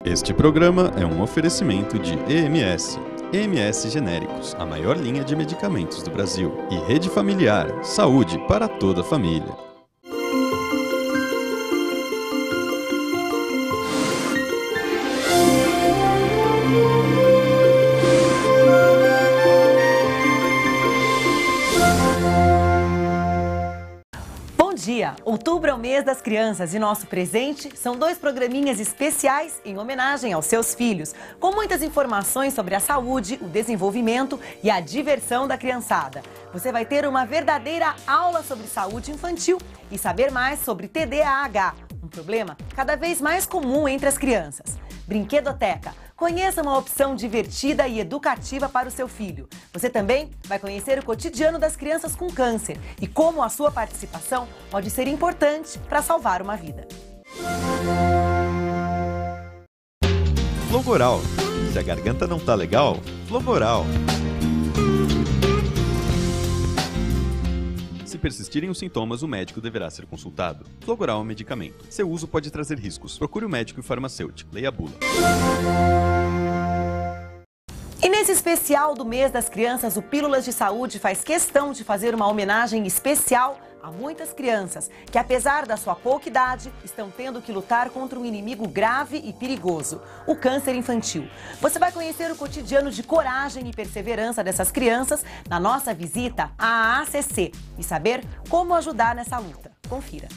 Este programa é um oferecimento de EMS. EMS Genéricos, a maior linha de medicamentos do Brasil. E Rede Familiar, saúde para toda a família. Outubro é o mês das crianças e nosso presente são 2 programinhas especiais em homenagem aos seus filhos, com muitas informações sobre a saúde, o desenvolvimento e a diversão da criançada. Você vai ter uma verdadeira aula sobre saúde infantil e saber mais sobre TDAH, um problema cada vez mais comum entre as crianças. Brinquedoteca. Conheça uma opção divertida e educativa para o seu filho. Você também vai conhecer o cotidiano das crianças com câncer e como a sua participação pode ser importante para salvar uma vida. Flogoral. Se a garganta não tá legal, Flogoral. Se persistirem os sintomas, o médico deverá ser consultado. Flogoral é um medicamento. Seu uso pode trazer riscos. Procure o médico e farmacêutico. Leia a bula. E nesse especial do mês das crianças, o Pílulas de Saúde faz questão de fazer uma homenagem especial a muitas crianças que, apesar da sua pouca idade, estão tendo que lutar contra um inimigo grave e perigoso, o câncer infantil. Você vai conhecer o cotidiano de coragem e perseverança dessas crianças na nossa visita à AACC e saber como ajudar nessa luta. Confira.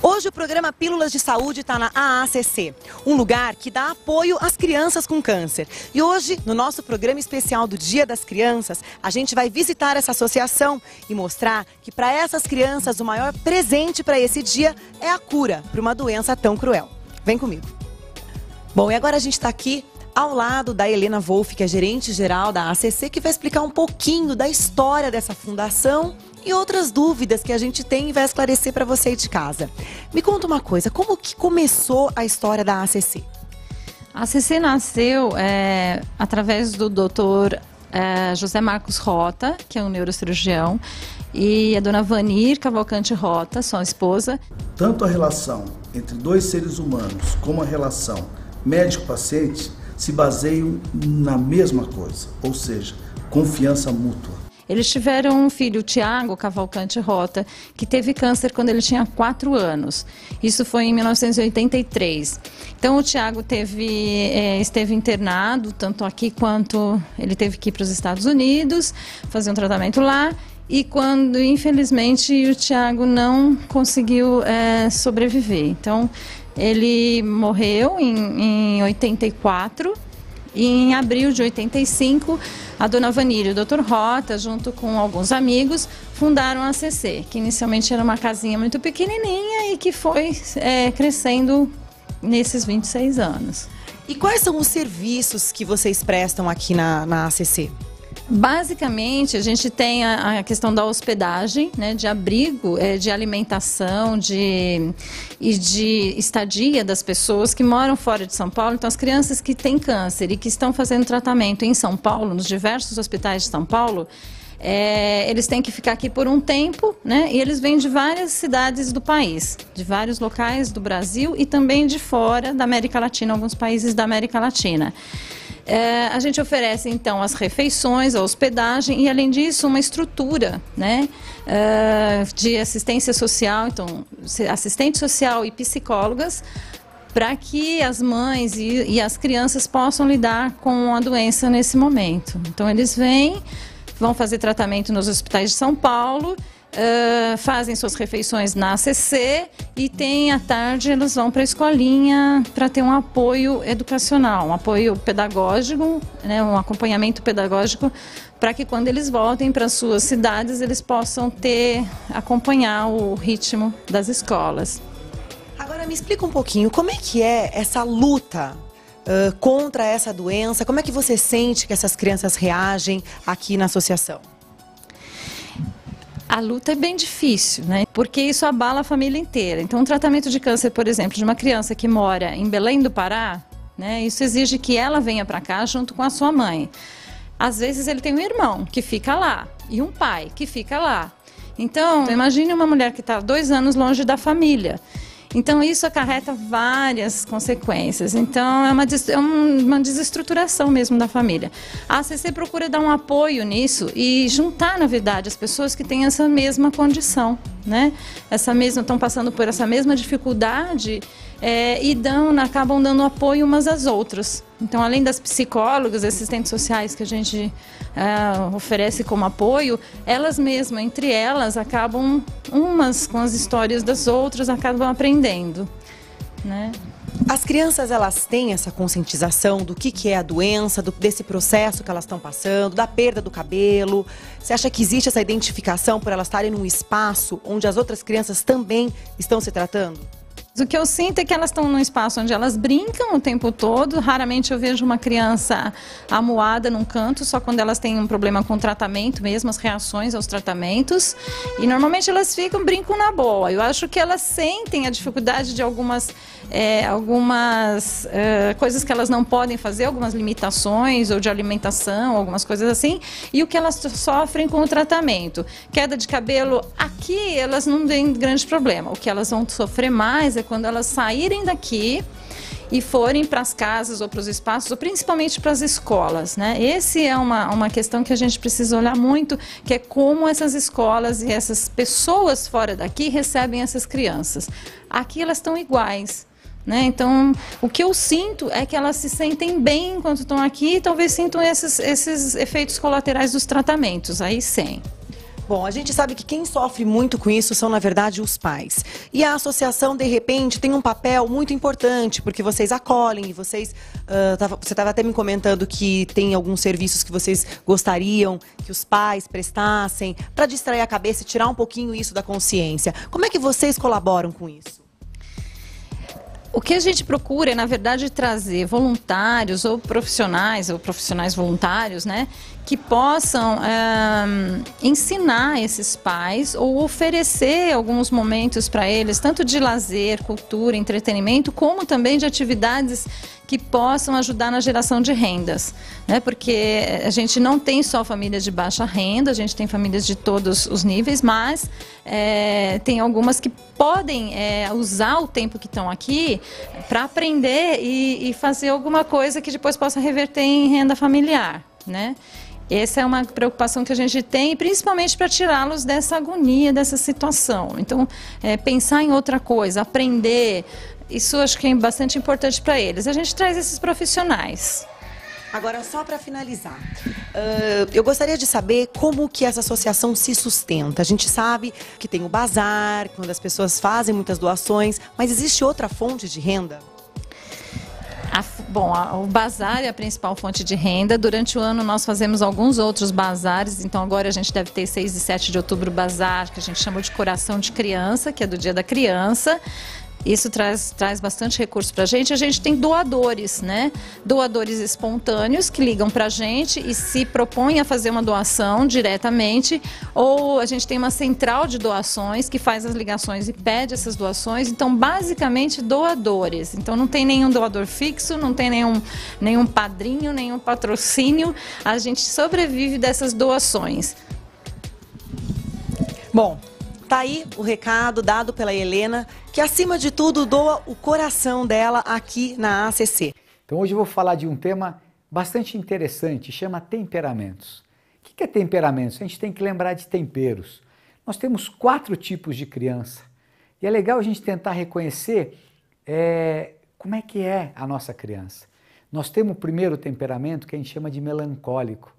Hoje o programa Pílulas de Saúde está na AACC, um lugar que dá apoio às crianças com câncer. E hoje, no nosso programa especial do Dia das Crianças, a gente vai visitar essa associação e mostrar que para essas crianças o maior presente para esse dia é a cura para uma doença tão cruel. Vem comigo. Bom, e agora a gente está aqui ao lado da Helena Wolff, que é gerente-geral da AACC, que vai explicar um pouquinho da história dessa fundação e outras dúvidas que a gente tem e vai esclarecer para você aí de casa. Me conta uma coisa, como que começou a história da AACC? A AACC nasceu através do Dr. José Marcos Rota, que é um neurocirurgião, e a dona Vanir Cavalcante Rota, sua esposa. Tanto a relação entre 2 seres humanos como a relação médico-paciente se baseiam na mesma coisa, ou seja, confiança mútua. Eles tiveram um filho, o Tiago Cavalcante Rota, que teve câncer quando ele tinha 4 anos. Isso foi em 1983. Então o Tiago esteve internado, tanto aqui quanto ele teve que ir para os Estados Unidos, fazer um tratamento lá. E quando, infelizmente, o Tiago não conseguiu sobreviver. Então ele morreu em 84. E em abril de 85, a dona Vanir e o Dr. Rota, junto com alguns amigos, fundaram a AACC, que inicialmente era uma casinha muito pequenininha e que foi crescendo nesses 26 anos. E quais são os serviços que vocês prestam aqui na AACC? Basicamente, a gente tem a questão da hospedagem, né, de abrigo, de alimentação e de estadia das pessoas que moram fora de São Paulo. Então, as crianças que têm câncer e que estão fazendo tratamento em São Paulo, nos diversos hospitais de São Paulo, eles têm que ficar aqui por um tempo, né? E eles vêm de várias cidades do país, de vários locais do Brasil e também de fora da América Latina, alguns países da América Latina. A gente oferece, então, as refeições, a hospedagem e, além disso, uma estrutura, né, de assistência social, então, assistente social e psicólogas, para que as mães e as crianças possam lidar com a doença nesse momento. Então, eles vão fazer tratamento nos hospitais de São Paulo, fazem suas refeições na AACC e à tarde eles vão para a escolinha para ter um apoio educacional, um apoio pedagógico, né, um acompanhamento pedagógico para que quando eles voltem para suas cidades eles possam acompanhar o ritmo das escolas. Agora me explica um pouquinho, como é que é essa luta contra essa doença? Como é que você sente que essas crianças reagem aqui na associação? A luta é bem difícil, né? Porque isso abala a família inteira. Então, um tratamento de câncer, por exemplo, de uma criança que mora em Belém do Pará, né? Isso exige que ela venha para cá junto com a sua mãe. Às vezes ele tem um irmão que fica lá e um pai que fica lá. Então, imagine uma mulher que está 2 anos longe da família. Então, isso acarreta várias consequências. Então, é uma desestruturação mesmo da família. A ACC procura dar um apoio nisso e juntar, na verdade, as pessoas que têm essa mesma condição, né? Estão passando por essa mesma dificuldade e acabam dando apoio umas às outras. Então, além das psicólogas, assistentes sociais que a gente oferece como apoio, elas mesmas, entre elas, acabam, umas com as histórias das outras, acabam aprendendo, né? As crianças, elas têm essa conscientização do que é a doença, desse processo que elas estão passando, da perda do cabelo? Você acha que existe essa identificação por elas estarem num espaço onde as outras crianças também estão se tratando? O que eu sinto é que elas estão num espaço onde elas brincam o tempo todo. Raramente eu vejo uma criança amuada num canto, só quando elas têm um problema com o tratamento mesmo, as reações aos tratamentos. E normalmente elas brincam na boa. Eu acho que elas sentem a dificuldade de algumas coisas que elas não podem fazer, algumas limitações ou de alimentação, algumas coisas assim. E o que elas sofrem com o tratamento. Queda de cabelo, aqui elas não têm grande problema. O que elas vão sofrer mais é quando elas saírem daqui e forem para as casas ou para os espaços, ou principalmente para as escolas, né? Esse é uma questão que a gente precisa olhar muito, que é como essas escolas e essas pessoas fora daqui recebem essas crianças. Aqui elas estão iguais, né? Então, o que eu sinto é que elas se sentem bem enquanto estão aqui e talvez sintam esses efeitos colaterais dos tratamentos, aí sim. Bom, a gente sabe que quem sofre muito com isso são, na verdade, os pais. E a associação, de repente, tem um papel muito importante, porque vocês acolhem e vocês... você estava até me comentando que tem alguns serviços que vocês gostariam que os pais prestassem para distrair a cabeça e tirar um pouquinho isso da consciência. Como é que vocês colaboram com isso? O que a gente procura é, na verdade, trazer voluntários ou profissionais voluntários, né, que possam ensinar esses pais ou oferecer alguns momentos para eles, tanto de lazer, cultura, entretenimento, como também de atividades que possam ajudar na geração de rendas, né? Porque a gente não tem só famílias de baixa renda, a gente tem famílias de todos os níveis, mas tem algumas que podem usar o tempo que estão aqui para aprender e fazer alguma coisa que depois possa reverter em renda familiar, né? Essa é uma preocupação que a gente tem, principalmente para tirá-los dessa agonia, dessa situação. Então, pensar em outra coisa, aprender, isso acho que é bastante importante para eles. A gente traz esses profissionais. Agora, só para finalizar, eu gostaria de saber como que essa associação se sustenta. A gente sabe que tem o bazar, quando as pessoas fazem muitas doações, mas existe outra fonte de renda? O bazar é a principal fonte de renda. Durante o ano nós fazemos alguns outros bazares, então agora a gente deve ter 6 e 7 de outubro o bazar, que a gente chama de Coração de Criança, que é do Dia da Criança. Isso traz bastante recurso para a gente tem doadores, né? Doadores espontâneos que ligam para a gente e se propõem a fazer uma doação diretamente, ou a gente tem uma central de doações que faz as ligações e pede essas doações. Então, basicamente, doadores. Então, não tem nenhum doador fixo, não tem nenhum padrinho, nenhum patrocínio. A gente sobrevive dessas doações. Bom, tá aí o recado dado pela Helena, que acima de tudo doa o coração dela aqui na ACC. Então hoje eu vou falar de um tema bastante interessante, chama temperamentos. O que é temperamentos? A gente tem que lembrar de temperos. Nós temos 4 tipos de criança e é legal a gente tentar reconhecer como é que é a nossa criança. Nós temos o primeiro temperamento que a gente chama de melancólico.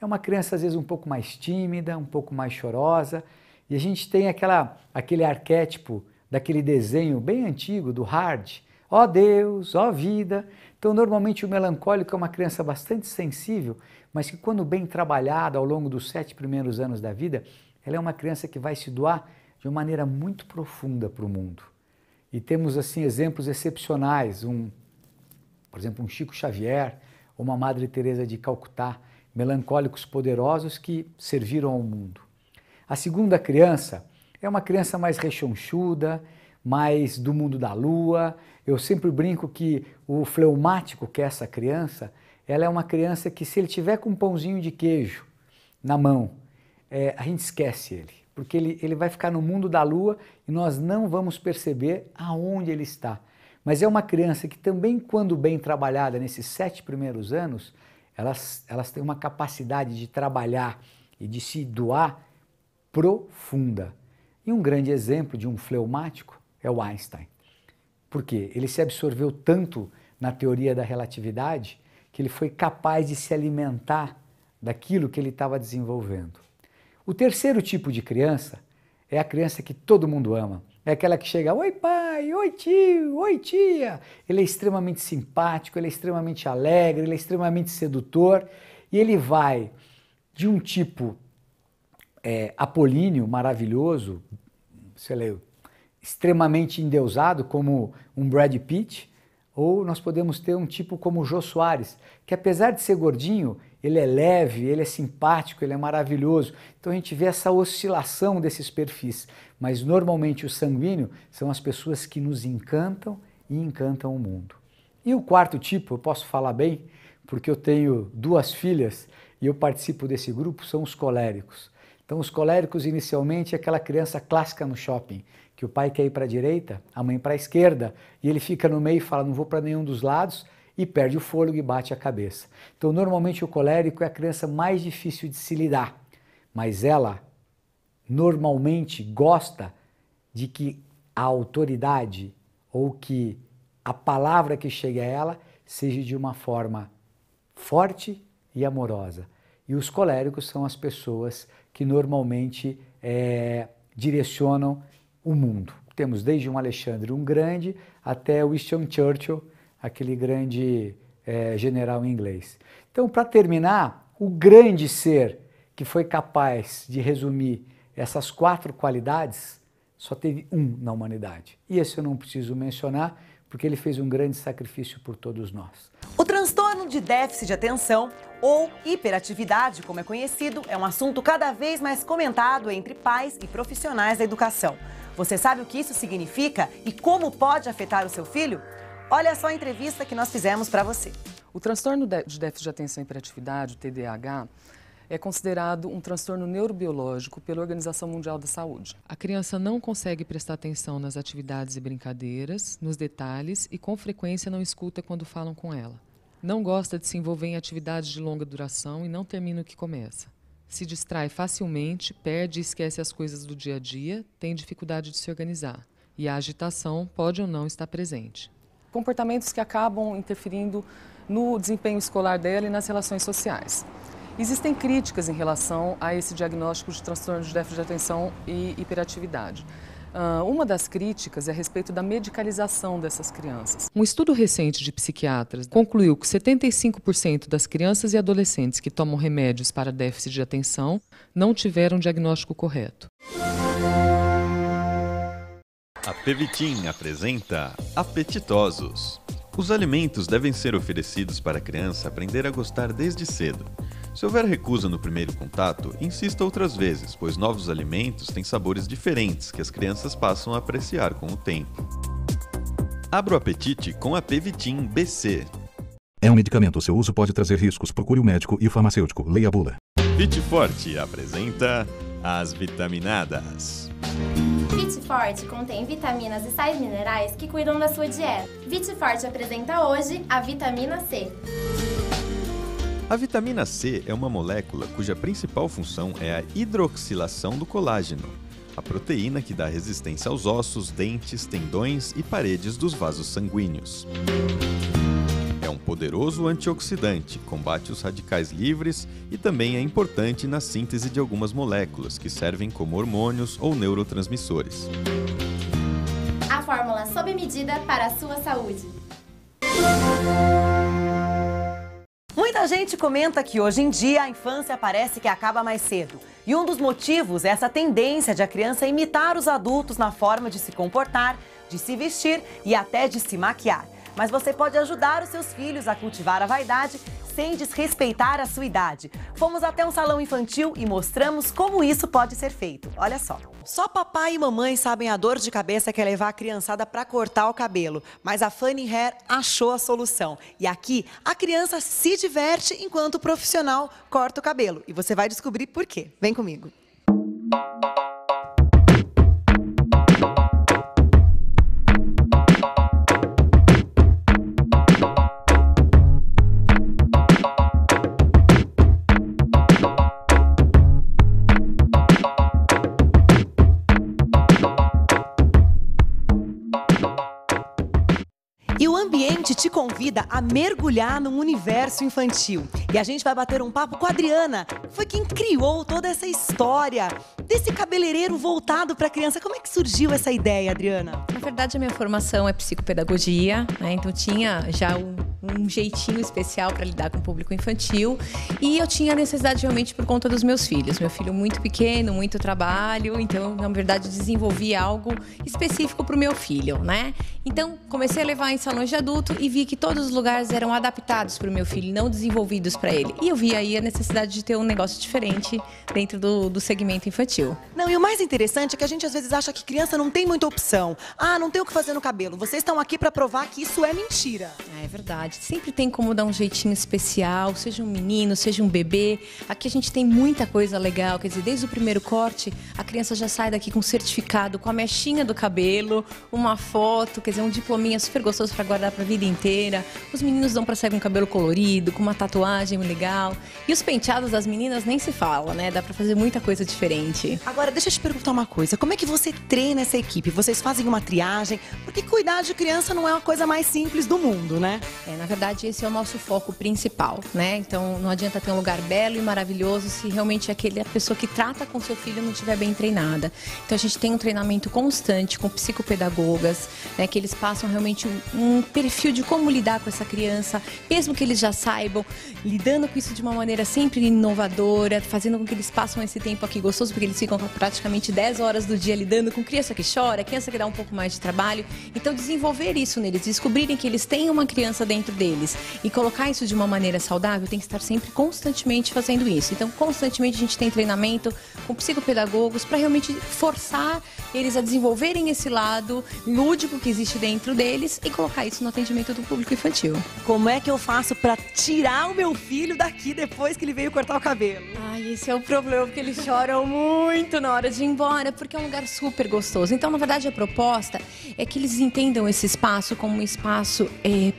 É uma criança às vezes um pouco mais tímida, um pouco mais chorosa. E a gente tem aquele arquétipo daquele desenho bem antigo do Hard, ó Deus, ó vida. Então normalmente o melancólico é uma criança bastante sensível, mas que quando bem trabalhada ao longo dos 7 primeiros anos da vida, ela é uma criança que vai se doar de uma maneira muito profunda para o mundo. E temos assim exemplos excepcionais, por exemplo, um Chico Xavier ou uma Madre Teresa de Calcutá, melancólicos poderosos que serviram ao mundo. A segunda criança é uma criança mais rechonchuda, mais do mundo da lua. Eu sempre brinco que o fleumático, que é essa criança, ela é uma criança que, se ele tiver com um pãozinho de queijo na mão, a gente esquece ele, porque ele vai ficar no mundo da lua e nós não vamos perceber aonde ele está. Mas é uma criança que também, quando bem trabalhada nesses 7 primeiros anos, elas têm uma capacidade de trabalhar e de se doar profunda. E um grande exemplo de um fleumático é o Einstein. Por quê? Ele se absorveu tanto na teoria da relatividade que ele foi capaz de se alimentar daquilo que ele estava desenvolvendo. O terceiro tipo de criança é a criança que todo mundo ama. É aquela que chega, oi pai, oi tio, oi tia. Ele é extremamente simpático, ele é extremamente alegre, ele é extremamente sedutor e ele vai de um tipo apolíneo, maravilhoso, sei lá, extremamente endeusado, como um Brad Pitt, ou nós podemos ter um tipo como o Jô Soares, que apesar de ser gordinho, ele é leve, ele é simpático, ele é maravilhoso. Então a gente vê essa oscilação desses perfis, mas normalmente o sanguíneo são as pessoas que nos encantam e encantam o mundo. E o quarto tipo, eu posso falar bem, porque eu tenho 2 filhas e eu participo desse grupo, são os coléricos. Então os coléricos inicialmente é aquela criança clássica no shopping, que o pai quer ir para a direita, a mãe para a esquerda, e ele fica no meio e fala, não vou para nenhum dos lados, e perde o fôlego e bate a cabeça. Então, normalmente, o colérico é a criança mais difícil de se lidar, mas ela, normalmente, gosta de que a autoridade ou que a palavra que chegue a ela seja de uma forma forte e amorosa. E os coléricos são as pessoas que, normalmente, direcionam o mundo. Temos desde um Alexandre o Grande até o Winston Churchill, aquele grande general inglês. Então, para terminar, o grande ser que foi capaz de resumir essas 4 qualidades, só teve um na humanidade. E esse eu não preciso mencionar, porque ele fez um grande sacrifício por todos nós. O transtorno de déficit de atenção, ou hiperatividade, como é conhecido, é um assunto cada vez mais comentado entre pais e profissionais da educação. Você sabe o que isso significa e como pode afetar o seu filho? Olha só a entrevista que nós fizemos para você. O transtorno de déficit de atenção e hiperatividade, o TDAH, é considerado um transtorno neurobiológico pela Organização Mundial da Saúde. A criança não consegue prestar atenção nas atividades e brincadeiras, nos detalhes e com frequência não escuta quando falam com ela. Não gosta de se envolver em atividades de longa duração e não termina o que começa. Se distrai facilmente, perde e esquece as coisas do dia a dia, tem dificuldade de se organizar. E a agitação pode ou não estar presente. Comportamentos que acabam interferindo no desempenho escolar dela e nas relações sociais. Existem críticas em relação a esse diagnóstico de transtorno de déficit de atenção e hiperatividade. Uma das críticas é a respeito da medicalização dessas crianças. Um estudo recente de psiquiatras concluiu que 75% das crianças e adolescentes que tomam remédios para déficit de atenção não tiveram diagnóstico correto. A Pevitin apresenta Apetitosos. Os alimentos devem ser oferecidos para a criança aprender a gostar desde cedo. Se houver recusa no primeiro contato, insista outras vezes, pois novos alimentos têm sabores diferentes que as crianças passam a apreciar com o tempo. Abra o apetite com a Pevitin BC. É um medicamento, seu uso pode trazer riscos. Procure o médico e o farmacêutico. Leia a bula. Vitforte apresenta as vitaminadas. Vitforte contém vitaminas e sais minerais que cuidam da sua dieta. Vitforte apresenta hoje a vitamina C. A vitamina C é uma molécula cuja principal função é a hidroxilação do colágeno, a proteína que dá resistência aos ossos, dentes, tendões e paredes dos vasos sanguíneos. É um poderoso antioxidante, combate os radicais livres e também é importante na síntese de algumas moléculas que servem como hormônios ou neurotransmissores. A fórmula sob medida para a sua saúde. Muita gente comenta que hoje em dia a infância parece que acaba mais cedo. E um dos motivos é essa tendência de a criança imitar os adultos na forma de se comportar, de se vestir e até de se maquiar. Mas você pode ajudar os seus filhos a cultivar a vaidade sem desrespeitar a sua idade. Fomos até um salão infantil e mostramos como isso pode ser feito. Olha só. Só papai e mamãe sabem a dor de cabeça que é levar a criançada para cortar o cabelo. Mas a Funny Hair achou a solução. E aqui, a criança se diverte enquanto o profissional corta o cabelo. E você vai descobrir por quê. Vem comigo. E o ambiente te convida a mergulhar num universo infantil. E a gente vai bater um papo com a Adriana. Foi quem criou toda essa história desse cabeleireiro voltado para a criança. Como é que surgiu essa ideia, Adriana? Na verdade, a minha formação é psicopedagogia, né? Então tinha já um jeitinho especial para lidar com o público infantil. E eu tinha necessidade realmente por conta dos meus filhos. Meu filho muito pequeno, muito trabalho. Então, na verdade, desenvolvi algo específico para o meu filho, né? Então, comecei a levar em salões de adulto e vi que todos os lugares eram adaptados para o meu filho, não desenvolvidos para ele. E eu vi aí a necessidade de ter um negócio diferente dentro do segmento infantil. Não, e o mais interessante é que a gente às vezes acha que criança não tem muita opção. Ah, não tem o que fazer no cabelo. Vocês estão aqui para provar que isso é mentira. É verdade. Sempre tem como dar um jeitinho especial, seja um menino, seja um bebê. Aqui a gente tem muita coisa legal. Quer dizer, desde o primeiro corte, a criança já sai daqui com um certificado, com a mechinha do cabelo, uma foto, quer dizer, um diplominha super gostoso para guardar para a vida inteira. Os meninos dão para sair com um cabelo colorido, com uma tatuagem legal. E os penteados das meninas nem se fala, né? Dá para fazer muita coisa diferente. Agora, deixa eu te perguntar uma coisa. Como é que você treina essa equipe? Vocês fazem uma triagem? Porque cuidar de criança não é uma coisa mais simples do mundo, né? Na verdade, esse é o nosso foco principal, né? Então, não adianta ter um lugar belo e maravilhoso se realmente a pessoa que trata com seu filho não estiver bem treinada. Então, a gente tem um treinamento constante com psicopedagogas, né? Que eles passam realmente um perfil de como lidar com essa criança, mesmo que eles já saibam, lidando com isso de uma maneira sempre inovadora, fazendo com que eles passem esse tempo aqui gostoso, porque eles ficam praticamente 10 horas do dia lidando com criança que chora, criança que dá um pouco mais de trabalho. Então, desenvolver isso neles, descobrirem que eles têm uma criança dentro deles e colocar isso de uma maneira saudável, tem que estar sempre constantemente fazendo isso. Então, constantemente a gente tem treinamento com psicopedagogos para realmente forçar eles a desenvolverem esse lado lúdico que existe dentro deles e colocar isso no atendimento do público infantil. Como é que eu faço para tirar o meu filho daqui depois que ele veio cortar o cabelo? Ai, esse é o problema, porque eles choram muito na hora de ir embora, porque é um lugar super gostoso. Então, na verdade, a proposta é que eles entendam esse espaço como um espaço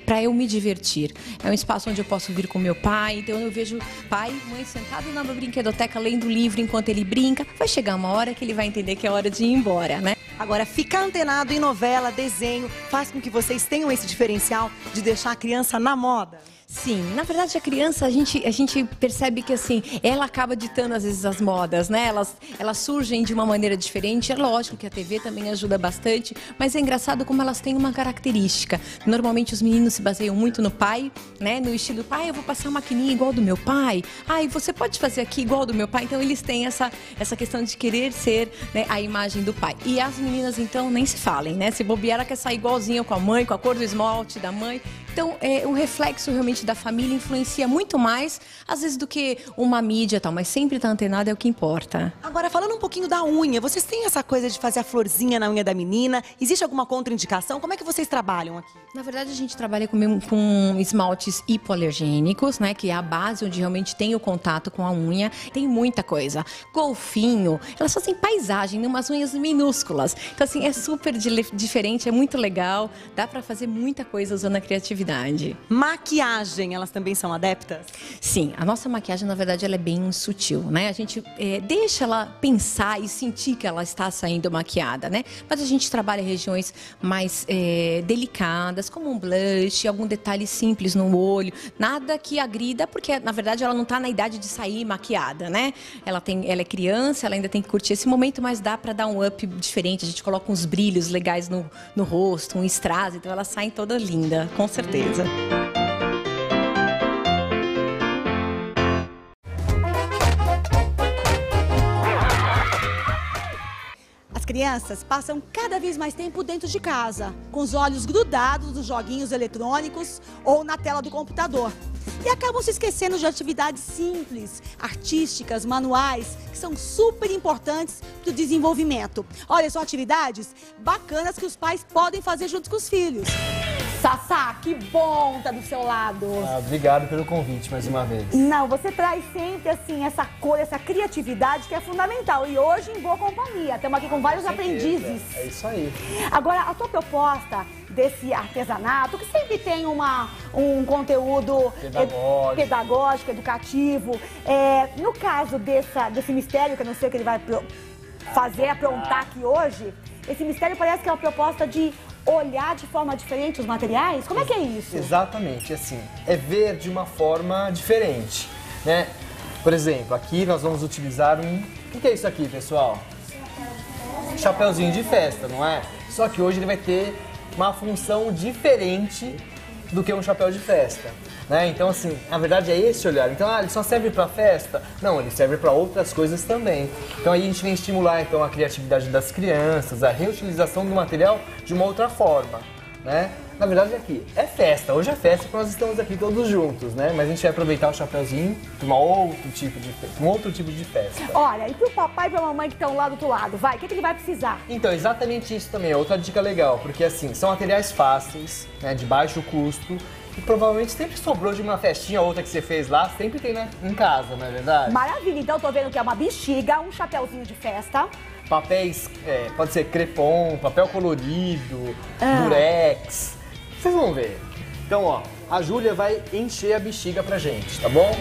para eu me divertir. É um espaço onde eu posso vir com meu pai, então eu vejo pai e mãe sentado na brinquedoteca lendo o livro enquanto ele brinca. Vai chegar uma hora que ele vai entender que é hora de ir embora, né? Agora, ficar antenado em novela, desenho, faz com que vocês tenham esse diferencial de deixar a criança na moda. Sim, na verdade a criança, a gente percebe que assim, ela acaba ditando às vezes as modas, né? Elas surgem de uma maneira diferente, é lógico que a TV também ajuda bastante, mas é engraçado como elas têm uma característica. Normalmente os meninos se baseiam muito no pai, né? No estilo, pai, eu vou passar uma maquininha igual do meu pai, e você pode fazer aqui igual do meu pai, então eles têm essa questão de querer ser, né, a imagem do pai. E as meninas então nem se falem, né? Se bobear, ela quer sair igualzinha com a mãe, com a cor do esmalte da mãe. Então, o reflexo realmente da família influencia muito mais, às vezes, do que uma mídia e tal, mas sempre estar antenado é o que importa. Agora, falando um pouquinho da unha, vocês têm essa coisa de fazer a florzinha na unha da menina? Existe alguma contraindicação? Como é que vocês trabalham aqui? Na verdade, a gente trabalha com esmaltes hipoalergênicos, né, que é a base onde realmente tem o contato com a unha. Tem muita coisa. Golfinho, elas fazem paisagem, umas unhas minúsculas. Então, assim, é super diferente, é muito legal. Dá pra fazer muita coisa usando a criatividade. Maquiagem, elas também são adeptas? Sim, a nossa maquiagem, na verdade, ela é bem sutil, né? A gente deixa ela pensar e sentir que ela está saindo maquiada, né? Mas a gente trabalha regiões mais delicadas, como um blush, algum detalhe simples no olho, nada que agrida, porque, na verdade, ela não está na idade de sair maquiada, né? Ela é criança, ela ainda tem que curtir esse momento, mas dá para dar um up diferente. A gente coloca uns brilhos legais no rosto, um strass, então ela sai toda linda, com certeza. As crianças passam cada vez mais tempo dentro de casa, com os olhos grudados nos joguinhos eletrônicos ou na tela do computador. e acabam se esquecendo de atividades simples, artísticas, manuais, que são super importantes para o desenvolvimento. Olha, são atividades bacanas que os pais podem fazer junto com os filhos. Sassá, que bom estar do seu lado. Obrigado pelo convite mais uma vez. Não, você traz sempre assim essa cor, essa criatividade que é fundamental. E hoje em boa companhia. Estamos aqui com vários aprendizes. É isso aí. Agora, a tua proposta desse artesanato, que sempre tem um conteúdo pedagógico, educativo. No caso desse mistério, que eu não sei o que ele vai aprontar aqui hoje, esse mistério parece que é uma proposta de olhar de forma diferente os materiais? Como é que é isso? Exatamente, assim, é ver de uma forma diferente, né? Por exemplo, aqui nós vamos utilizar O que é isso aqui, pessoal? Chapeuzinho de festa, não é? Só que hoje ele vai ter uma função diferente do que um chapéu de festa, né? Então, assim, na verdade é esse olhar. Então, ele só serve para festa? Não, ele serve para outras coisas também. Então, aí a gente vem estimular então a criatividade das crianças, a reutilização do material de uma outra forma, né? Na verdade, aqui é festa. Hoje é festa porque nós estamos aqui todos juntos, né? Mas a gente vai aproveitar o chapeuzinho de um outro tipo de festa. Olha, e pro papai e pra mamãe que estão lá do outro lado, vai, o que ele vai precisar? Então, exatamente isso também é outra dica legal, porque assim, são materiais fáceis, né, de baixo custo, e provavelmente sempre sobrou de uma festinha ou outra que você fez lá, sempre tem em casa, não é verdade? Maravilha, então eu tô vendo que é uma bexiga, um chapeuzinho de festa. Papéis, pode ser crepom, papel colorido, durex, vocês vão ver. Então, ó, a Júlia vai encher a bexiga pra gente, tá bom?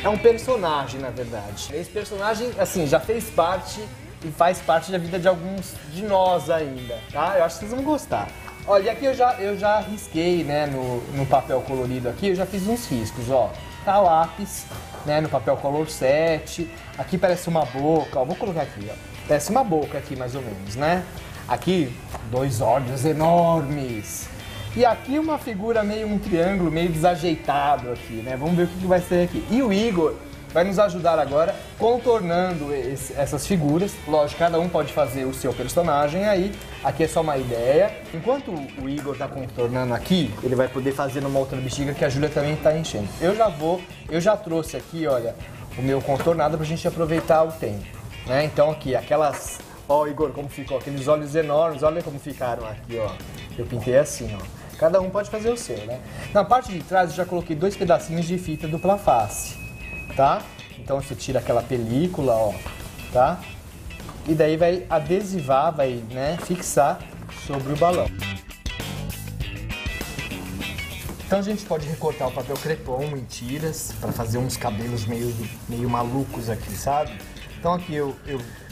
É um personagem, na verdade. Esse personagem, assim, já fez parte e faz parte da vida de alguns de nós ainda, tá? Eu acho que vocês vão gostar. Olha, e aqui eu já risquei, né, no papel colorido aqui, eu já fiz uns riscos, ó. Tá lápis, né, no papel color 7. Aqui parece uma boca, ó, vou colocar aqui, ó. Parece uma boca aqui, mais ou menos, né? Aqui, 2 olhos enormes. E aqui uma figura um triângulo meio desajeitado aqui, né? Vamos ver o que vai ser aqui. E o Igor vai nos ajudar agora contornando essas figuras. Lógico, cada um pode fazer o seu personagem aí. Aqui é só uma ideia. Enquanto o Igor tá contornando aqui, ele vai poder fazer numa outra bexiga que a Júlia também tá enchendo. Eu já trouxe aqui, olha, o meu contornado pra gente aproveitar o tempo, né? Então aqui, aquelas... Ó, Igor, como ficou, aqueles olhos enormes, olha como ficaram aqui, ó. Eu pintei assim, ó. Cada um pode fazer o seu, né? Na parte de trás eu já coloquei 2 pedacinhos de fita dupla face, tá? Então você tira aquela película, ó, tá? E daí vai adesivar, vai, né, fixar sobre o balão. Então a gente pode recortar o papel crepom em tiras para fazer uns cabelos meio malucos aqui, sabe? Então aqui eu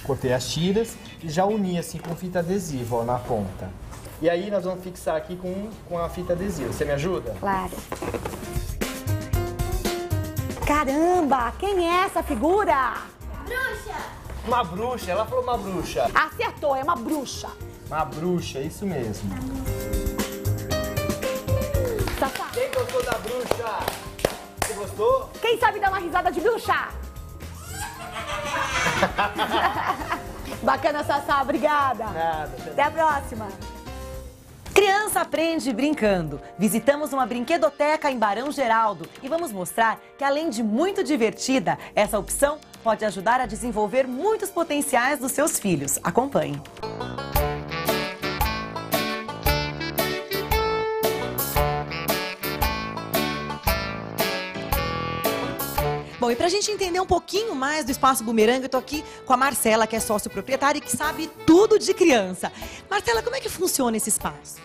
cortei as tiras e já uni assim com fita adesiva, ó, na ponta. E aí nós vamos fixar aqui com a fita adesiva. Você me ajuda? Claro. Caramba, quem é essa figura? Bruxa! Uma bruxa, ela falou uma bruxa. Acertou, é uma bruxa. Uma bruxa, isso mesmo. Sassá. Quem gostou da bruxa? Você gostou? Quem sabe dar uma risada de bruxa? Bacana, Sassá, obrigada. Nada. Até a próxima. Criança aprende brincando. Visitamos uma brinquedoteca em Barão Geraldo e vamos mostrar que, além de muito divertida, essa opção pode ajudar a desenvolver muitos potenciais dos seus filhos. Acompanhe. Bom, e pra gente entender um pouquinho mais do Espaço Bumerangue, eu tô aqui com a Marcela, que é sócio-proprietária e que sabe tudo de criança. Marcela, como é que funciona esse espaço?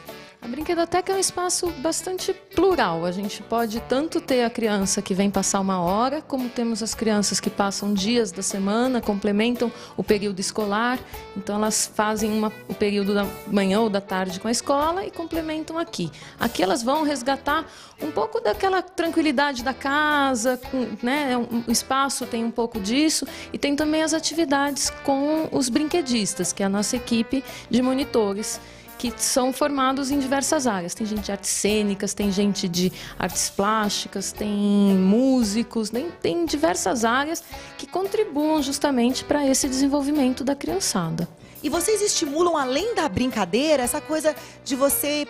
A brinquedoteca é um espaço bastante plural. A gente pode tanto ter a criança que vem passar uma hora, como temos as crianças que passam dias da semana, complementam o período escolar. Então elas fazem o período da manhã ou da tarde com a escola e complementam aqui. Aqui elas vão resgatar um pouco daquela tranquilidade da casa, né? O espaço tem um pouco disso e tem também as atividades com os brinquedistas, que é a nossa equipe de monitores, que são formados em diversas áreas. Tem gente de artes cênicas, tem gente de artes plásticas, tem músicos, tem diversas áreas que contribuem justamente para esse desenvolvimento da criançada. E vocês estimulam, além da brincadeira, essa coisa de você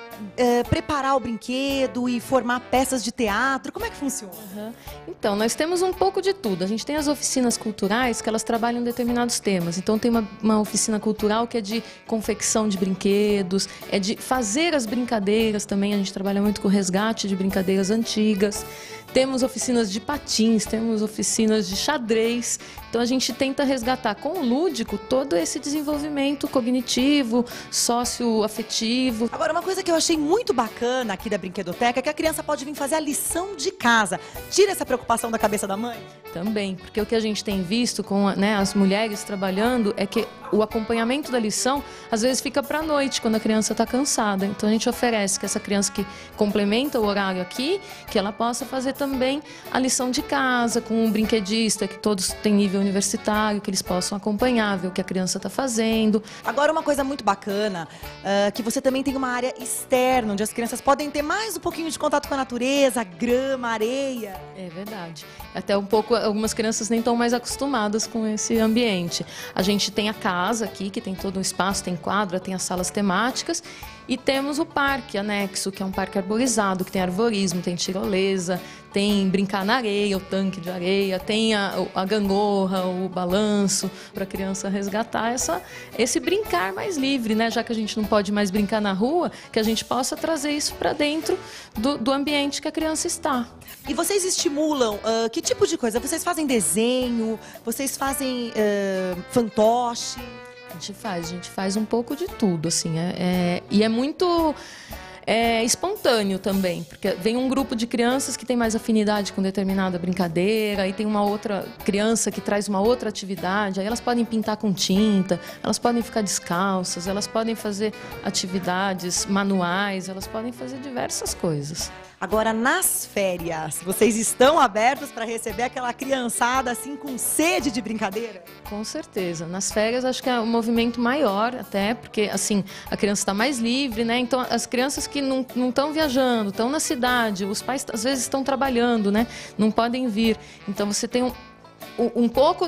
preparar o brinquedo e formar peças de teatro? Como é que funciona? Então, nós temos um pouco de tudo. A gente tem as oficinas culturais que elas trabalham determinados temas. Então, tem uma oficina cultural que é de confecção de brinquedos, é de fazer as brincadeiras também. A gente trabalha muito com resgate de brincadeiras antigas. Temos oficinas de patins, temos oficinas de xadrez. Então a gente tenta resgatar com o lúdico todo esse desenvolvimento cognitivo, socioafetivo. Agora, uma coisa que eu achei muito bacana aqui da Brinquedoteca é que a criança pode vir fazer a lição de casa. Tira essa preocupação da cabeça da mãe? Também, porque o que a gente tem visto com as mulheres trabalhando é que o acompanhamento da lição às vezes fica para a noite, quando a criança está cansada. Então a gente oferece que essa criança que complementa o horário aqui, que ela possa fazer também a lição de casa com um brinquedista, que todos têm nível universitário, que eles possam acompanhar, ver o que a criança está fazendo. Agora, uma coisa muito bacana, que você também tem uma área externa, onde as crianças podem ter mais um pouquinho de contato com a natureza, grama, areia. É verdade. Até um pouco, algumas crianças nem estão mais acostumadas com esse ambiente. A gente tem a casa aqui, que tem todo um espaço, tem quadra, tem as salas temáticas, e temos o parque anexo, que é um parque arborizado, que tem arvorismo, tem tirolesa, tem brincar na areia, o tanque de areia, tem a gangorra, o balanço, para a criança resgatar esse brincar mais livre, né? Já que a gente não pode mais brincar na rua, que a gente possa trazer isso para dentro do ambiente que a criança está. E vocês estimulam que tipo de coisa? Vocês fazem desenho? Vocês fazem fantoche? A gente faz um pouco de tudo, assim, e é muito espontâneo também, porque vem um grupo de crianças que tem mais afinidade com determinada brincadeira, aí tem uma outra criança que traz uma outra atividade, aí elas podem pintar com tinta, elas podem ficar descalças, elas podem fazer atividades manuais, elas podem fazer diversas coisas. Agora, nas férias, vocês estão abertos para receber aquela criançada assim com sede de brincadeira? Com certeza. Nas férias acho que é um movimento maior até, porque assim, a criança está mais livre, né? Então as crianças que não estão viajando, estão na cidade, os pais às vezes estão trabalhando, né? Não podem vir. Então você tem um pouco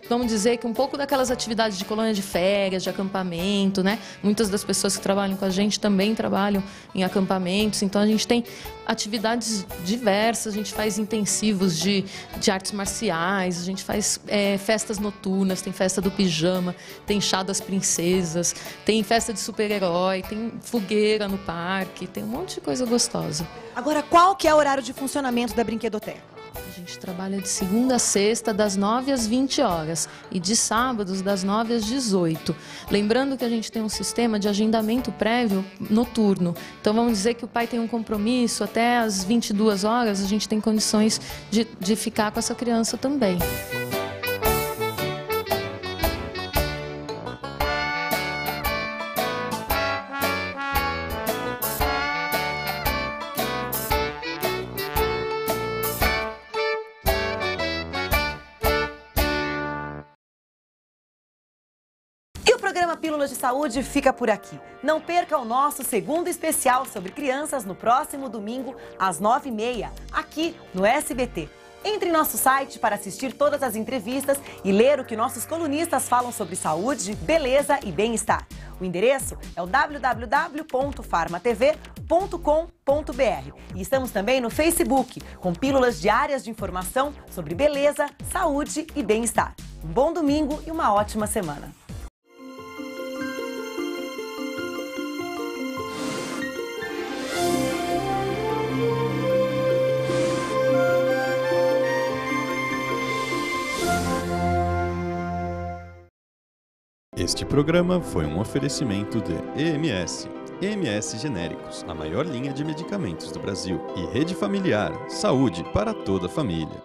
vamos dizer que um pouco daquelas atividades de colônia de férias, de acampamento, né? Muitas das pessoas que trabalham com a gente também trabalham em acampamentos, então a gente tem atividades diversas, a gente faz intensivos de artes marciais, a gente faz festas noturnas, tem festa do pijama, tem chá das princesas, tem festa de super-herói, tem fogueira no parque, tem um monte de coisa gostosa. Agora, qual que é o horário de funcionamento da Brinquedoteca? A gente trabalha de segunda a sexta, das 9 às 20 horas e de sábados, das 9 às 18. Lembrando que a gente tem um sistema de agendamento prévio noturno. Então, vamos dizer que o pai tem um compromisso até às 22 horas, a gente tem condições de ficar com essa criança também. O programa Pílulas de Saúde fica por aqui. Não perca o nosso segundo especial sobre crianças no próximo domingo, às 9h30, aqui no SBT. Entre em nosso site para assistir todas as entrevistas e ler o que nossos colunistas falam sobre saúde, beleza e bem-estar. O endereço é o www.farmatv.com.br. E estamos também no Facebook, com pílulas diárias de informação sobre beleza, saúde e bem-estar. Um bom domingo e uma ótima semana. Este programa foi um oferecimento de EMS Genéricos, a maior linha de medicamentos do Brasil, e Rede Familiar, saúde para toda a família.